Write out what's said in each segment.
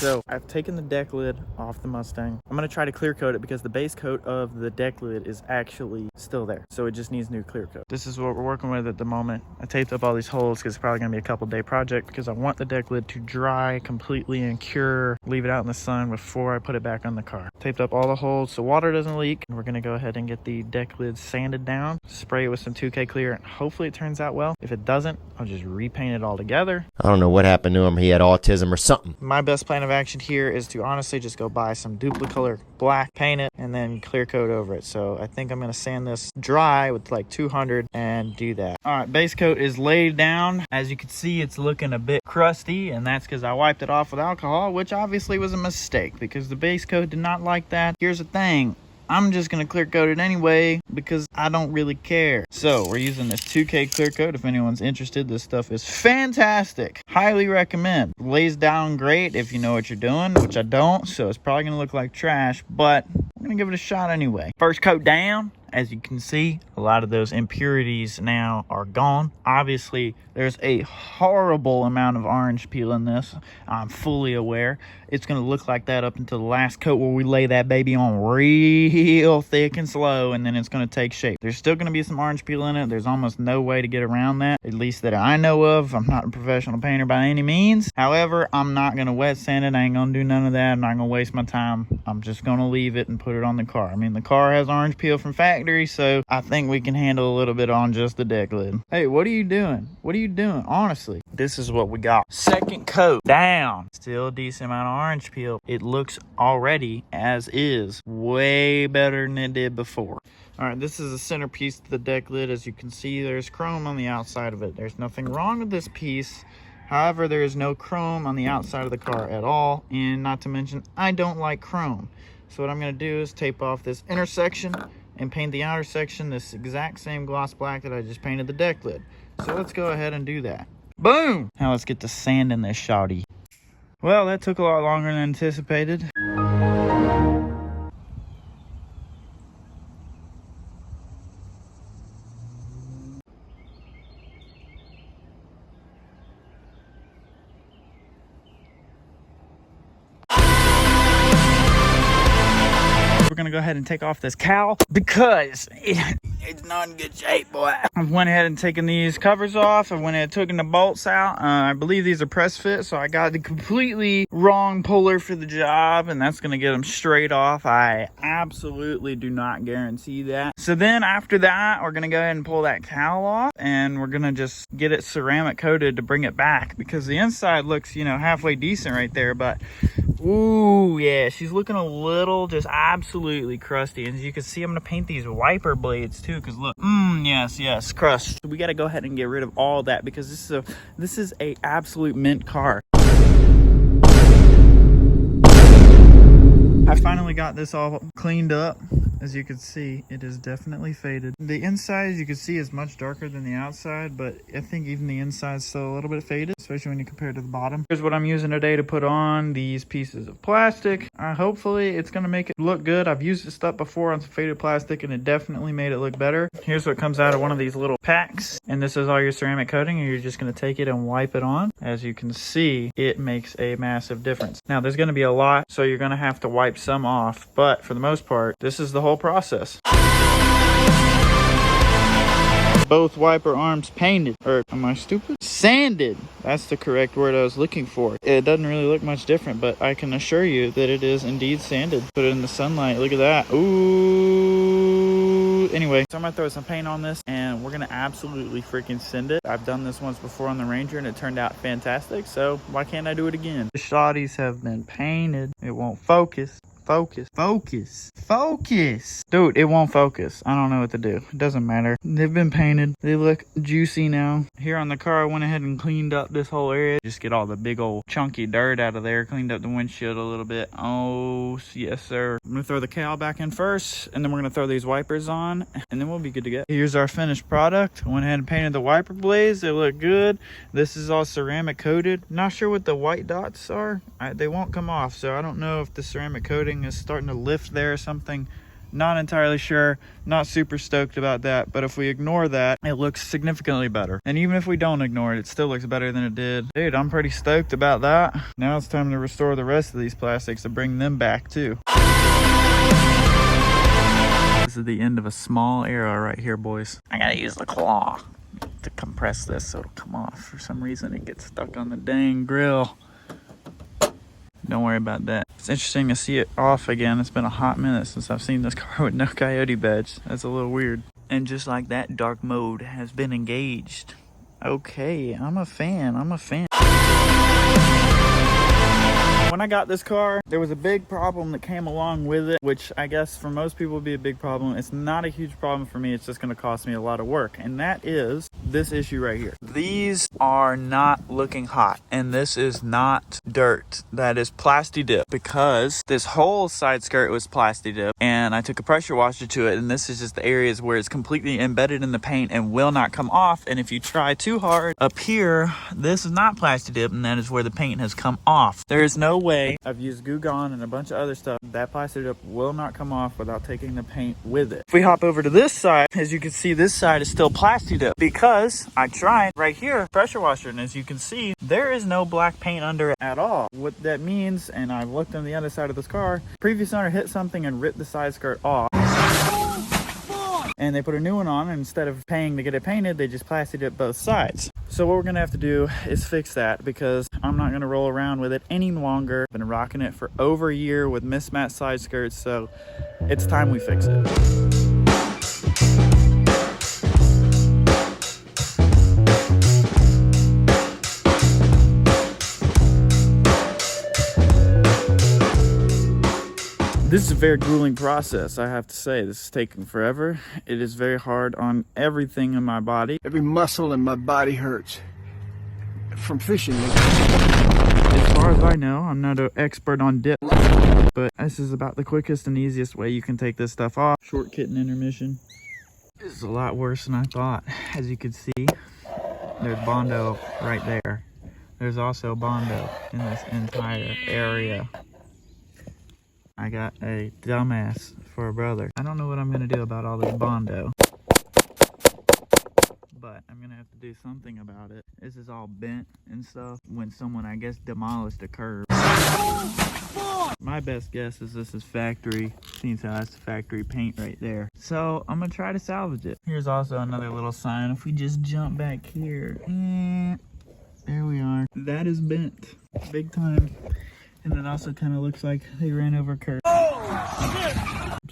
So I've taken the deck lid off the Mustang. I'm gonna try to clear coat it because the base coat of the deck lid is actually still there. So it just needs new clear coat. This is what we're working with at the moment. I taped up all these holes because it's probably gonna be a couple day project because I want the deck lid to dry completely and cure, leave it out in the sun before I put it back on the car. Taped up all the holes so water doesn't leak. We're gonna go ahead and get the deck lid sanded down, spray it with some 2K clear, and hopefully it turns out well. If it doesn't, I'll just repaint it all together. I don't know what happened to him. He had autism or something. My best plan of action here is to honestly just go buy some Duplicolor black, paint it, and then clear coat over it. So I think I'm gonna sand this dry with like 200 and do that. All right, base coat is laid down. As you can see, it's looking a bit crusty, and that's because I wiped it off with alcohol, which obviously was a mistake because the base coat did not like that. Here's the thing. I'm just gonna clear coat it anyway because I don't really care. So we're using this 2K clear coat. If anyone's interested, this stuff is fantastic. Highly recommend. Lays down great if you know what you're doing, which I don't, so it's probably gonna look like trash, but I'm gonna give it a shot anyway. First coat down. As you can see, a lot of those impurities now are gone. Obviously, there's a horrible amount of orange peel in this. I'm fully aware. It's going to look like that up until the last coat where we lay that baby on real thick and slow, and then it's going to take shape. There's still going to be some orange peel in it. There's almost no way to get around that, at least that I know of. I'm not a professional painter by any means. However, I'm not going to wet sand it. I ain't going to do none of that. I'm not going to waste my time. I'm just going to leave it and put it on the car. I mean, the car has orange peel from factory, so I think we can handle a little bit on just the deck lid. Hey, what are you doing? What are you doing? Honestly, this is what we got. Second coat down. Still a decent amount of orange peel. It looks already, as is, way better than it did before. All right, this is the centerpiece to the deck lid. As you can see, there's chrome on the outside of it. There's nothing wrong with this piece. However, there is no chrome on the outside of the car at all. And not to mention, I don't like chrome. So what I'm gonna do is tape off this inner section and paint the outer section this exact same gloss black that I just painted the deck lid. So let's go ahead and do that. Boom! Now let's get to sanding this shawty. Well, that took a lot longer than anticipated. We're gonna go ahead and take off this cowl because it's not in good shape, boy. I went ahead and taken these covers off. I went ahead and taking the bolts out. I believe these are press fit, so I got the completely wrong puller for the job, and that's gonna get them straight off. I absolutely do not guarantee that. So then after that, we're gonna go ahead and pull that cowl off, and we're gonna just get it ceramic coated to bring it back because the inside looks, you know, halfway decent right there, but ooh, yeah, she's looking a little just absolutely crusty. And as you can see, I'm gonna paint these wiper blades too, because look, yes, crust. We gotta go ahead and get rid of all that because this is a absolute mint car. I finally got this all cleaned up. As you can see, it is definitely faded. The inside, as you can see, is much darker than the outside, but I think even the inside is still a little bit faded, especially when you compare it to the bottom. Here's what I'm using today to put on these pieces of plastic. Hopefully, it's going to make it look good. I've used this stuff before on some faded plastic, and it definitely made it look better. Here's what comes out of one of these little packs, and this is all your ceramic coating, and you're just going to take it and wipe it on. As you can see, it makes a massive difference. Now, there's going to be a lot, so you're going to have to wipe some off, but for the most part, this is the whole process. Both wiper arms painted, or am I stupid? Sanded. That's the correct word I was looking for. It doesn't really look much different, but I can assure you that it is indeed sanded. Put it in the sunlight. Look at that. Ooh. Anyway, so I'm gonna throw some paint on this and we're gonna absolutely freaking send it. I've done this once before on the Ranger and it turned out fantastic, so why can't I do it again? The shotties have been painted. It won't focus. Focus. Dude, it won't focus. I don't know what to do. It doesn't matter. They've been painted. They look juicy now. Here on the car, I went ahead and cleaned up this whole area. Just get all the big old chunky dirt out of there. Cleaned up the windshield a little bit. Oh, yes, sir. I'm going to throw the cowl back in first, and then we're going to throw these wipers on, and then we'll be good to go. Here's our finished product. I went ahead and painted the wiper blades. They look good. This is all ceramic coated. Not sure what the white dots are. They won't come off, so I don't know if the ceramic coating is starting to lift there or something. Not entirely sure, not super stoked about that, but if we ignore that, it looks significantly better. And even if we don't ignore it, it still looks better than it did. Dude, I'm pretty stoked about that. Now it's time to restore the rest of these plastics and bring them back too. This is the end of a small era right here, boys. I gotta use the claw to compress this so it'll come off. For some reason it gets stuck on the dang grill. Don't worry about that. It's interesting to see it off again. It's been a hot minute since I've seen this car with no coyote badge. That's a little weird. And just like that, dark mode has been engaged. Okay, I'm a fan. When I got this car, there was a big problem that came along with it, which I guess for most people would be a big problem. It's not a huge problem for me. It's just going to cost me a lot of work. And that is this issue right here. These are not looking hot. And this is not dirt. That is plasti dip, because this whole side skirt was plasti dip. And I took a pressure washer to it. And this is just the areas where it's completely embedded in the paint and will not come off. And if you try too hard up here, this is not plasti dip. And that is where the paint has come off. There is no way. I've used Goo Gone and a bunch of other stuff. That plastic dip will not come off without taking the paint with it. If we hop over to this side, as you can see, this side is still plastic dip because I tried right here pressure washer, and as you can see, there is no black paint under it at all. What that means, and I looked on the other side of this car, previous owner hit something and ripped the side skirt off. And they put a new one on, and instead of paying to get it painted, they just plastic dip both sides. So what we're gonna have to do is fix that, because I'm not gonna roll around with it any longer. I've been rocking it for over a year with mismatched side skirts, so it's time we fix it. This is a very grueling process, I have to say. This is taking forever. It is very hard on everything in my body. Every muscle in my body hurts from fishing. As far as I know, I'm not an expert on dip, but this is about the quickest and easiest way you can take this stuff off. Short kitten intermission. This is a lot worse than I thought. As you can see, there's Bondo right there. There's also Bondo in this entire area. I got a dumbass for a brother. I don't know what I'm gonna do about all this Bondo, but I'm gonna have to do something about it. This is all bent and stuff when someone, I guess, demolished a curb. My best guess is this is factory. Seems how that's the factory paint right there. So I'm gonna try to salvage it. Here's also another little sign. If we just jump back here, there we are. That is bent big time. And it also kind of looks like they ran over a curb. Oh, shit.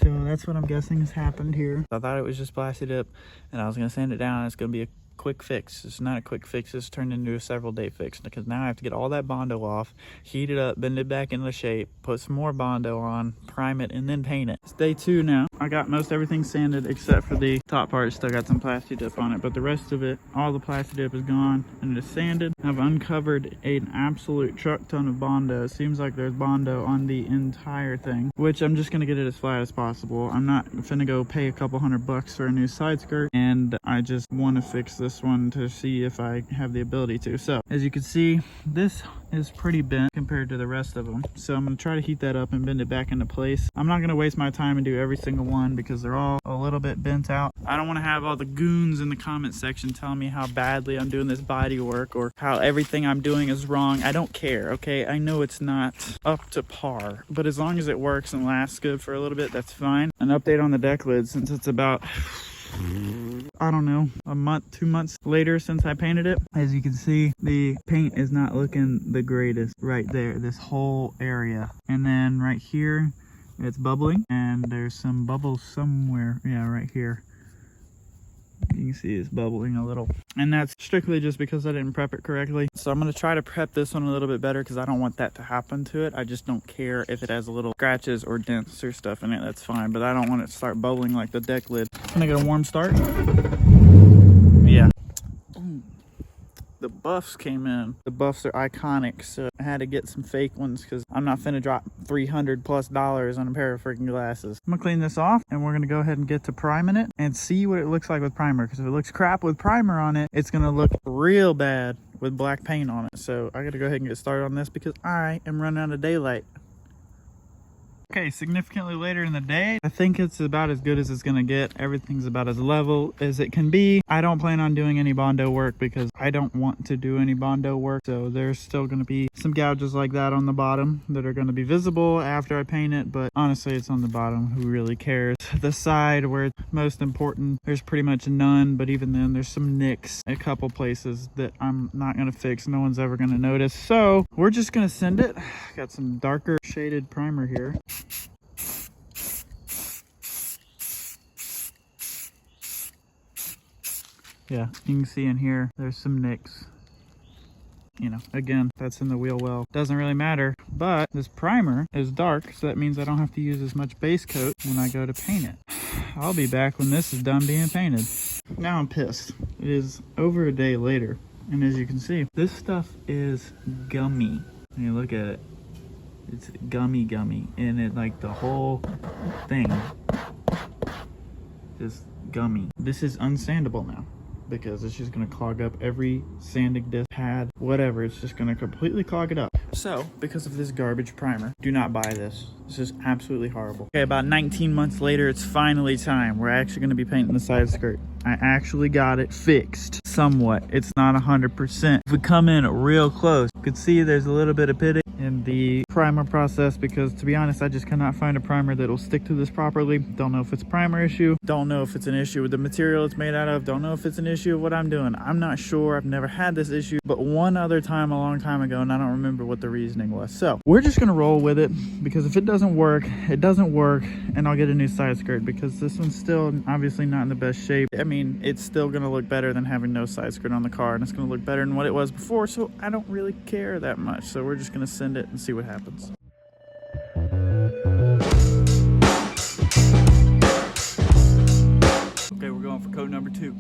So that's what I'm guessing has happened here. I thought it was just plastic dip, and I was going to sand it down. It's going to be a quick fix. It's not a quick fix. It's turned into a several day fix, because now I have to get all that Bondo off, heat it up, bend it back into shape, put some more Bondo on, prime it, and then paint it. It's day 2 now. I got most everything sanded except for the top part. Still got some plastic dip on it, but the rest of it, all the plastic dip is gone and it is sanded. I've uncovered an absolute truck ton of Bondo. It seems like there's Bondo on the entire thing, which I'm just gonna get it as flat as possible. I'm not finna go pay a couple $100 for a new side skirt, and I just want to fix this one to see if I have the ability to. So as you can see, this is pretty bent compared to the rest of them, so I'm gonna try to heat that up and bend it back into place. I'm not gonna waste my time and do every single one because they're all a little bit bent out. I don't want to have all the goons in the comment section telling me how badly I'm doing this body work or how everything I'm doing is wrong. I don't care, okay? I know it's not up to par, but as long as it works and lasts good for a little bit, that's fine. An update on the deck lid, since it's about, I don't know, a month, 2 months later since I painted it. As you can see, the paint is not looking the greatest right there, this whole area. And then right here, it's bubbling, and there's some bubbles somewhere. Yeah, right here. You can see it's bubbling a little. And that's strictly just because I didn't prep it correctly. So I'm going to try to prep this one a little bit better because I don't want that to happen to it. I just don't care if it has a little scratches or dents or stuff in it. That's fine, but I don't want it to start bubbling like the deck lid. Can I get a warm start? Yeah. The buffs came in. The buffs are iconic, so I had to get some fake ones because I'm not finna drop $300+ on a pair of freaking glasses. I'm gonna clean this off, and we're gonna go ahead and get to priming it and see what it looks like with primer, because if it looks crap with primer on it, it's gonna look real bad with black paint on it. So I gotta go ahead and get started on this because I am running out of daylight. Okay, significantly later in the day, I think it's about as good as it's gonna get. Everything's about as level as it can be. I don't plan on doing any Bondo work because I don't want to do any Bondo work. So there's still gonna be some gouges like that on the bottom that are gonna be visible after I paint it. But honestly, it's on the bottom. Who really cares? The side where it's most important, there's pretty much none. But even then, there's some nicks, a couple places that I'm not gonna fix. No one's ever gonna notice. So we're just gonna send it. Got some darker shaded primer here. Yeah, you can see in here, there's some nicks. You know, again, that's in the wheel well. Doesn't really matter, but this primer is dark, so that means I don't have to use as much base coat when I go to paint it. I'll be back when this is done being painted. Now I'm pissed. It is over a day later, and as you can see, this stuff is gummy. When you look at it, it's gummy, and it, like, the whole thing is gummy. This is unsandable now, because it's just going to clog up every sanding disc, pad, whatever. It's just going to completely clog it up. So, because of this garbage primer, do not buy this. This is absolutely horrible. Okay, about 19 months later, it's finally time. We're actually going to be painting the side skirt. I actually got it fixed somewhat. It's not 100%. If we come in real close, you can see there's a little bit of pitting in the primer process, because to be honest, I just cannot find a primer that will stick to this properly. Don't know if it's a primer issue. Don't know if it's an issue with the material it's made out of. Don't know if it's an issue of what I'm doing. I'm not sure. I've never had this issue, but one other time a long time ago, and I don't remember what the reasoning was. So we're just gonna roll with it, because if it doesn't work, it doesn't work, and I'll get a new side skirt, because this one's still obviously not in the best shape. I mean, it's still gonna look better than having no side skirt on the car, and it's gonna look better than what it was before, so I don't really care that much. So we're just gonna send it and see what happens. Okay, we're going for coat number 2.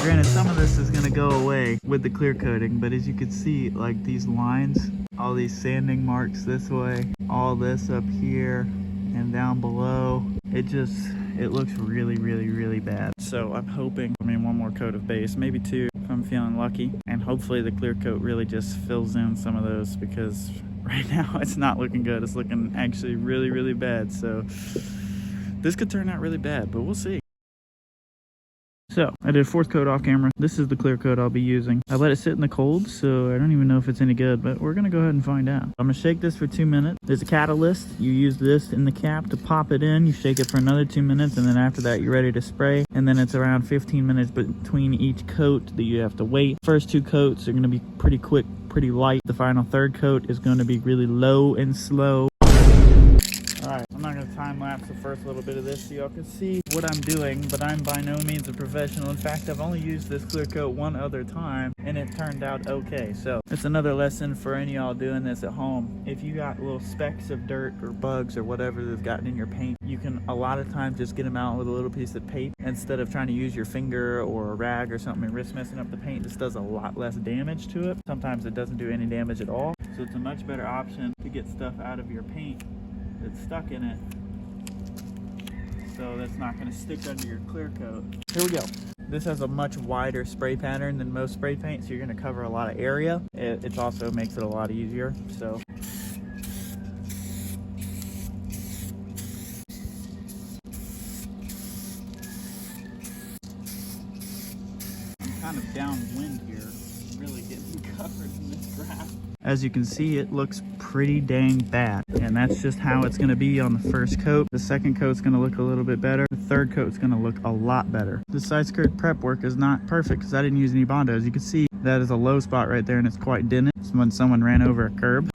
Granted, some of this is going to go away with the clear coating, but as you can see, like these lines, all these sanding marks this way, all this up here and down below, it looks really bad. So I'm hoping, I mean, one more coat of base, maybe 2 if I'm feeling lucky, and hopefully the clear coat really just fills in some of those, because right now it's not looking good. It's looking actually really bad. So this could turn out really bad, but we'll see. So I did 4th coat off camera. This is the clear coat I'll be using. I let it sit in the cold, so I don't even know if it's any good, but we're gonna go ahead and find out. I'm gonna shake this for 2 minutes. There's a catalyst. You use this in the cap to pop it in. You shake it for another 2 minutes, and then after that you're ready to spray. And then it's around 15 minutes between each coat that you have to wait. First 2 coats are gonna be pretty quick, pretty light. The final 3rd coat is gonna be really low and slow. Alright, I'm not going to time lapse the first little bit of this so y'all can see what I'm doing, but I'm by no means a professional. In fact, I've only used this clear coat one other time, and it turned out okay. So it's another lesson for any of y'all doing this at home. If you got little specks of dirt or bugs or whatever that's gotten in your paint, you can a lot of times just get them out with a little piece of tape instead of trying to use your finger or a rag or something and risk messing up the paint. This does a lot less damage to it. Sometimes it doesn't do any damage at all. So it's a much better option to get stuff out of your paint that's stuck in it, so that's not going to stick under your clear coat. Here we go. This has a much wider spray pattern than most spray paint, so you're going to cover a lot of area. It also makes it a lot easier. So I'm kind of downwind here, really getting covered in this grass. As you can see, it looks pretty dang bad, and that's just how it's going to be on the first coat. The second coat's going to look a little bit better. The third coat's going to look a lot better. The side skirt prep work is not perfect because I didn't use any Bondo. As you can see, that is a low spot right there, and it's quite dented. It's when someone ran over a curb.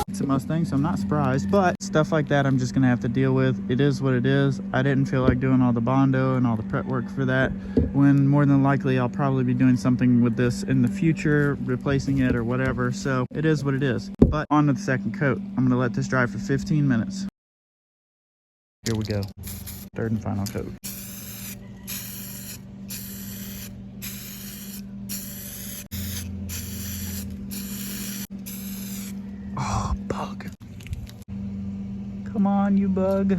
It's a Mustang, so I'm not surprised, but stuff like that I'm just gonna have to deal with. It is what it is. I didn't feel like doing all the Bondo and all the prep work for that, when more than likely I'll probably be doing something with this in the future, replacing it or whatever. So it is what it is. But on to the second coat. I'm gonna let this dry for 15 minutes. Here we go. Third and final coat. Oh, bug. Come on, you bug.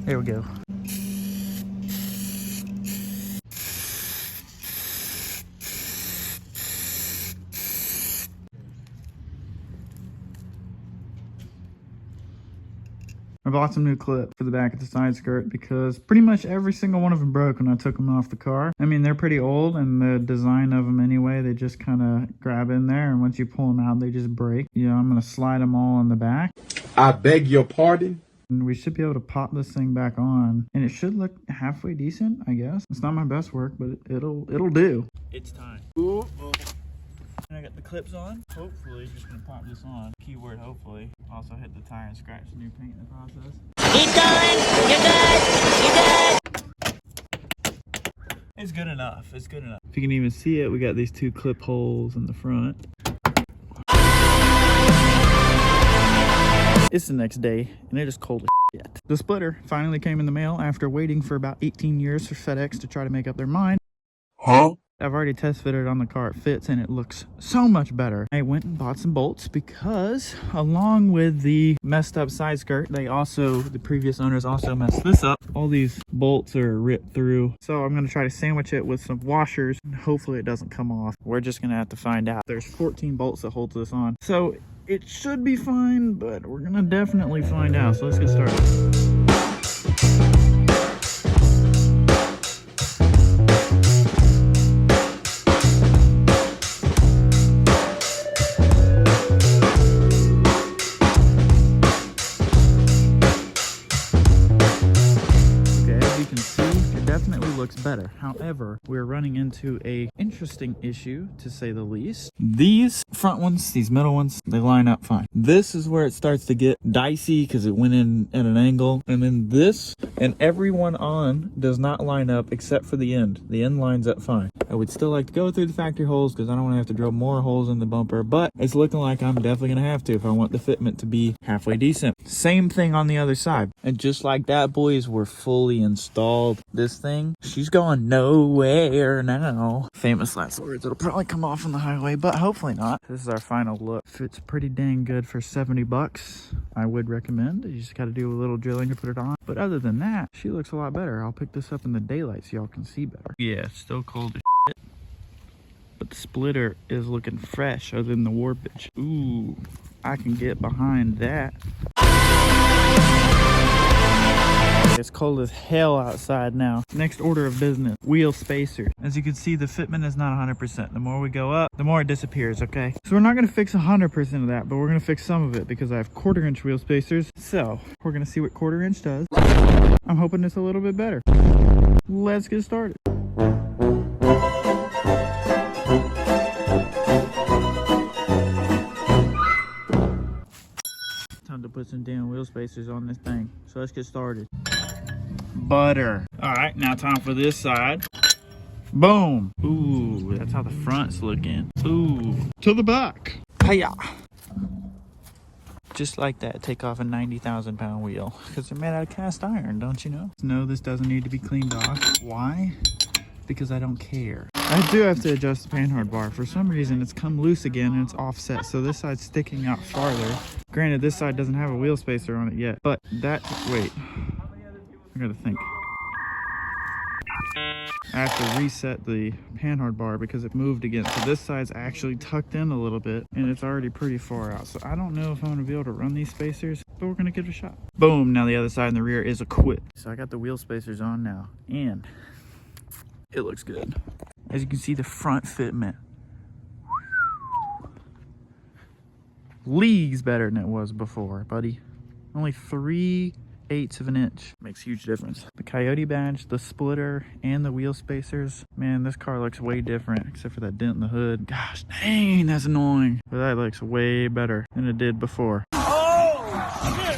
There we go. I bought some new clips for the back of the side skirt because pretty much every single one of them broke when I took them off the car. I mean, they're pretty old, and the design of them anyway, they just kind of grab in there, and once you pull them out, they just break. Yeah, I'm going to slide them all on the back. I beg your pardon? And we should be able to pop this thing back on, and it should look halfway decent, I guess. It's not my best work, but it'll do. It's time. Ooh. I got the clips on. Hopefully, just gonna pop this on. Keyword hopefully. Also hit the tire and scratch the new paint in the process. Keep going! You're good! It's good enough. It's good enough. If you can even see it, we got these two clip holes in the front. It's the next day, and it is cold as shit. The splitter finally came in the mail after waiting for about 18 years for FedEx to try to make up their mind. Huh? I've already test fitted it on the car. It fits and it looks so much better. I went and bought some bolts because along with the messed up side skirt, the previous owners also messed this up. All these bolts are ripped through. So I'm going to try to sandwich it with some washers and hopefully it doesn't come off. We're just going to have to find out. There's 14 bolts that hold this on. So it should be fine, but we're going to definitely find out. So let's get started. Looks better. However, we're running into a interesting issue, to say the least. These front ones, these middle ones, they line up fine. This is where it starts to get dicey because it went in at an angle. And then this and every one on does not line up except for the end. The end lines up fine. I would still like to go through the factory holes because I don't want to have to drill more holes in the bumper, but it's looking like I'm definitely going to have to if I want the fitment to be halfway decent. Same thing on the other side. And just like that, boys, we're fully installed. This thing, she's going nowhere now. Famous last words. It'll probably come off on the highway, but hopefully not. This is our final look. Fits pretty dang good for 70 bucks. I would recommend. You just got to do a little drilling to put it on. But other than that, she looks a lot better. I'll pick this up in the daylight so y'all can see better. Yeah, it's still cold as shit. But the splitter is looking fresh other than the warpage. Ooh, I can get behind that. It's cold as hell outside now. Next order of business, wheel spacers. As you can see, the fitment is not 100%. The more we go up, the more it disappears, okay? So we're not gonna fix 100% of that, but we're gonna fix some of it because I have 1/4 inch wheel spacers. So we're gonna see what 1/4 inch does. I'm hoping it's a little bit better. Let's get started. Time to put some damn wheel spacers on this thing. So let's get started. Butter. All right, now time for this side. Boom. Ooh, that's how the front's looking. Ooh, to the back. Hiya. Just like that, take off a 90,000 pound wheel because they're made out of cast iron, don't you know? No, this doesn't need to be cleaned off. Why? Because I don't care. I do have to adjust the panhard bar. For some reason, it's come loose again and it's offset, so this side's sticking out farther. Granted, this side doesn't have a wheel spacer on it yet, but that, wait, I gotta think. I have to reset the panhard bar because it moved again. So this side's actually tucked in a little bit and it's already pretty far out. So I don't know if I'm gonna be able to run these spacers, but we're gonna give it a shot. Boom, now the other side in the rear is equipped. So I got the wheel spacers on now and it looks good. As you can see, the front fitment leagues better than it was before, buddy. Only 3/8 of an inch. Makes a huge difference. The Coyote badge, the splitter, and the wheel spacers. Man, this car looks way different, except for that dent in the hood. Gosh dang, that's annoying. But that looks way better than it did before. Oh, shit.